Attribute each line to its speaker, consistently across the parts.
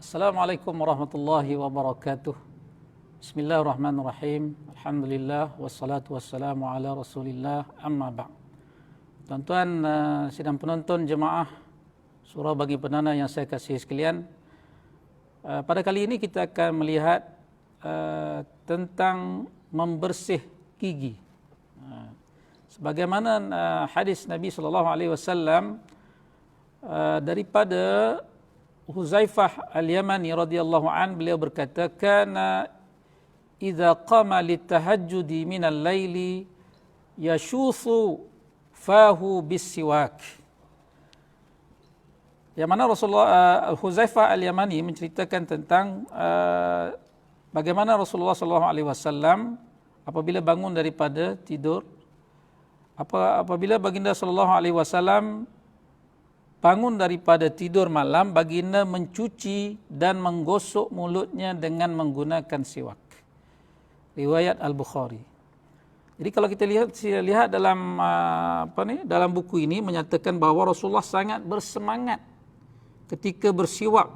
Speaker 1: Assalamualaikum warahmatullahi wabarakatuh. Bismillahirrahmanirrahim. Alhamdulillah wassalatu wassalamu ala Rasulillah amma ba'd. Tuan-tuan sidang penonton jemaah surah bagi penana yang saya kasih sekalian, pada kali ini kita akan melihat tentang membersih gigi. Sebagaimana hadis Nabi sallallahu alaihi wasallam daripada Huzaifah Al-Yamani radhiyallahu an, beliau berkata, kana idza qama litahajjudi minal laili yashuthu fahu bis-siwak. Yang mana Rasulullah Huzaifah Al-Yamani menceritakan tentang bagaimana Rasulullah sallallahu alaihi wasallam apabila bangun daripada tidur, apabila baginda sallallahu alaihi wasallam bangun daripada tidur malam, baginda mencuci dan menggosok mulutnya dengan menggunakan siwak. Riwayat Al-Bukhari. Jadi kalau kita lihat dalam dalam buku ini menyatakan bahawa Rasulullah sangat bersemangat ketika bersiwak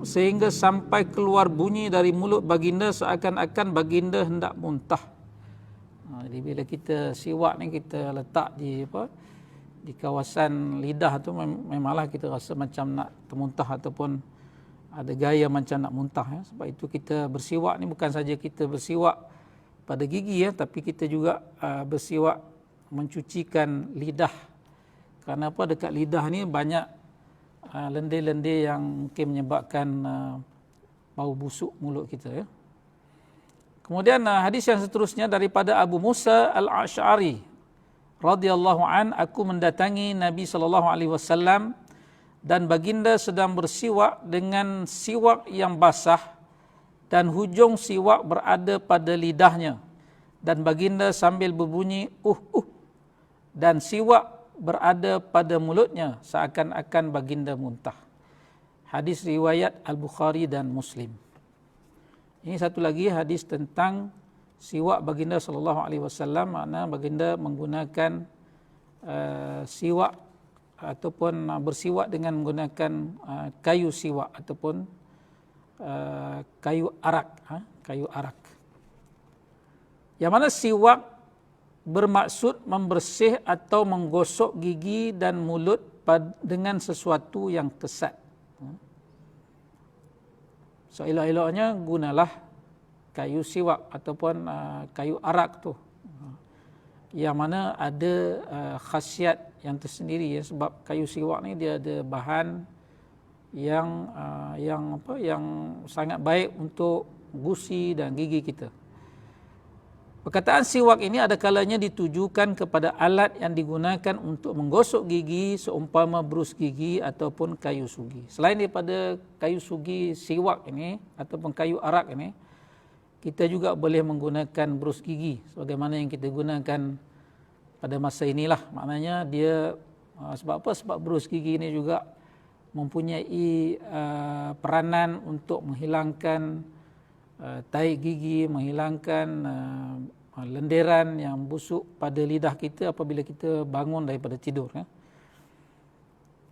Speaker 1: sehingga sampai keluar bunyi dari mulut baginda seakan-akan baginda hendak muntah. Jadi bila kita siwak ni kita letak di kawasan lidah tu, memanglah kita rasa macam nak termuntah ataupun ada gaya macam nak muntah ya. Sebab itu kita bersiwak ni bukan saja kita bersiwak pada gigi ya, tapi kita juga bersiwak mencucikan lidah. Kerana apa? Dekat lidah ni banyak lendir-lendir yang mungkin menyebabkan bau busuk mulut kita ya. Kemudian hadis yang seterusnya daripada Abu Musa Al-Asy'ari radhiyallahu an, aku mendatangi Nabi sallallahu alaihi wasallam dan baginda sedang bersiwak dengan siwak yang basah dan hujung siwak berada pada lidahnya, dan baginda sambil berbunyi dan siwak berada pada mulutnya seakan-akan baginda muntah. Hadis riwayat Al-Bukhari dan Muslim. Ini satu lagi hadis tentang siwak baginda sallallahu alaihi wasallam, makna baginda menggunakan siwak ataupun bersiwak dengan menggunakan kayu siwak ataupun kayu arak. Yang mana siwak bermaksud membersih atau menggosok gigi dan mulut dengan sesuatu yang kesat. So elok-eloknya gunalah kayu siwak ataupun kayu arak tu, yang mana ada khasiat yang tersendiri ya, sebab kayu siwak ni dia ada bahan yang sangat baik untuk gusi dan gigi kita. Perkataan siwak ini ada kalanya ditujukan kepada alat yang digunakan untuk menggosok gigi seumpama brus gigi ataupun kayu sugi. Selain daripada kayu sugi siwak ini ataupun kayu arak ini, kita juga boleh menggunakan brus gigi sebagaimana yang kita gunakan pada masa inilah. Maknanya dia sebab apa? Sebab brus gigi ini juga mempunyai peranan untuk menghilangkan tahi gigi, menghilangkan lenderan yang busuk pada lidah kita apabila kita bangun daripada tidur ya.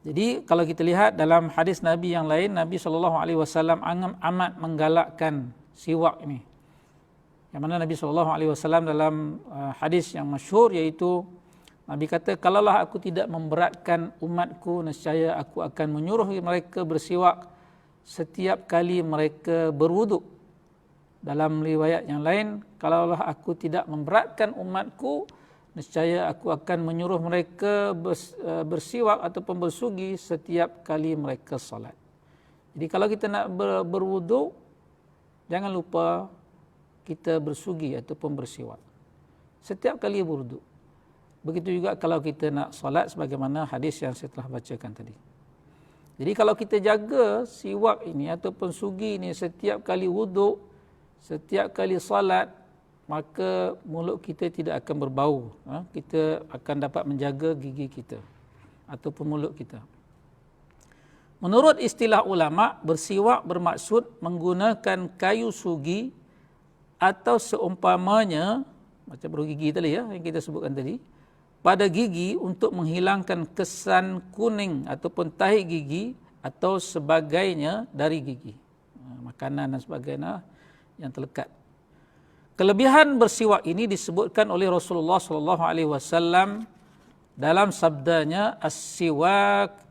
Speaker 1: Jadi kalau kita lihat dalam hadis Nabi yang lain, Nabi SAW amat menggalakkan siwak ini. Yang mana Nabi SAW dalam hadis yang masyhur, iaitu Nabi kata, kalaulah aku tidak memberatkan umatku, nescaya aku akan menyuruh mereka bersiwak setiap kali mereka berwuduk. Dalam riwayat yang lain, kalaulah aku tidak memberatkan umatku, nescaya aku akan menyuruh mereka bersiwak ataupun bersugi setiap kali mereka salat. Jadi kalau kita nak berwuduk, jangan lupa kita bersugi ataupun bersiwak setiap kali berwuduk. Begitu juga kalau kita nak solat sebagaimana hadis yang saya telah bacakan tadi. Jadi kalau kita jaga siwak ini ataupun sugi ini setiap kali wuduk, setiap kali solat, maka mulut kita tidak akan berbau. Kita akan dapat menjaga gigi kita ataupun mulut kita. Menurut istilah ulama, bersiwak bermaksud menggunakan kayu sugi atau seumpamanya, macam berus gigi tadi ya, yang kita sebutkan tadi, pada gigi untuk menghilangkan kesan kuning ataupun tahi gigi atau sebagainya dari gigi, makanan dan sebagainya yang terlekat. Kelebihan bersiwak ini disebutkan oleh Rasulullah sallallahu alaihi wasallam dalam sabdanya, as-siwak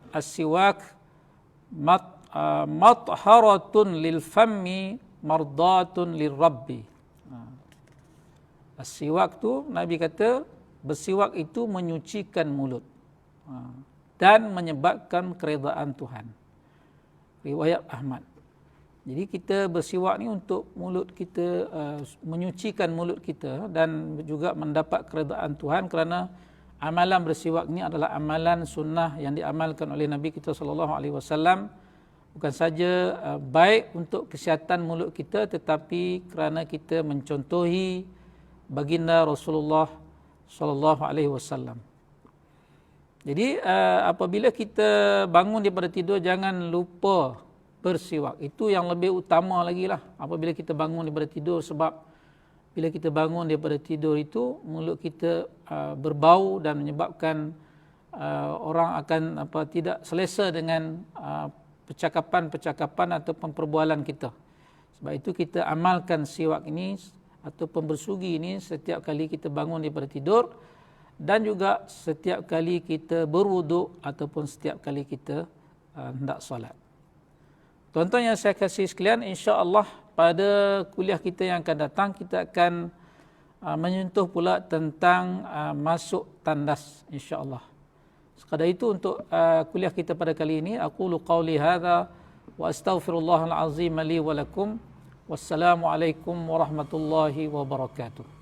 Speaker 1: matharatun lil fammi mardatun lirabbi. As-siwak tu Nabi kata bersiwak itu menyucikan mulut dan menyebabkan keredaan Tuhan. Riwayat Ahmad. Jadi kita bersiwak ni untuk mulut kita, menyucikan mulut kita dan juga mendapat keredaan Tuhan, kerana amalan bersiwak ni adalah amalan sunnah yang diamalkan oleh Nabi kita sallallahu alaihi wasallam. Bukan saja baik untuk kesihatan mulut kita, tetapi kerana kita mencontohi baginda Rasulullah sallallahu alaihi wasallam. Jadi apabila kita bangun daripada tidur, jangan lupa bersiwak. Itu yang lebih utama lagi lah apabila kita bangun daripada tidur, sebab bila kita bangun daripada tidur itu mulut kita berbau dan menyebabkan orang akan tidak selesa dengan percakapan ataupun perbualan kita. Sebab itu kita amalkan siwak ini ataupun bersugi ini setiap kali kita bangun daripada tidur, dan juga setiap kali kita berwuduk ataupun setiap kali kita hendak solat. Tuan-tuan yang saya kasih sekalian, insya-Allah pada kuliah kita yang akan datang kita akan menyentuh pula tentang masuk tandas, insya-Allah. Sekadar itu untuk kuliah kita pada kali ini. Aqulu qauli hadza wa astaghfirullahal azim li wa lakum. Wassalamualaikum warahmatullahi wabarakatuh.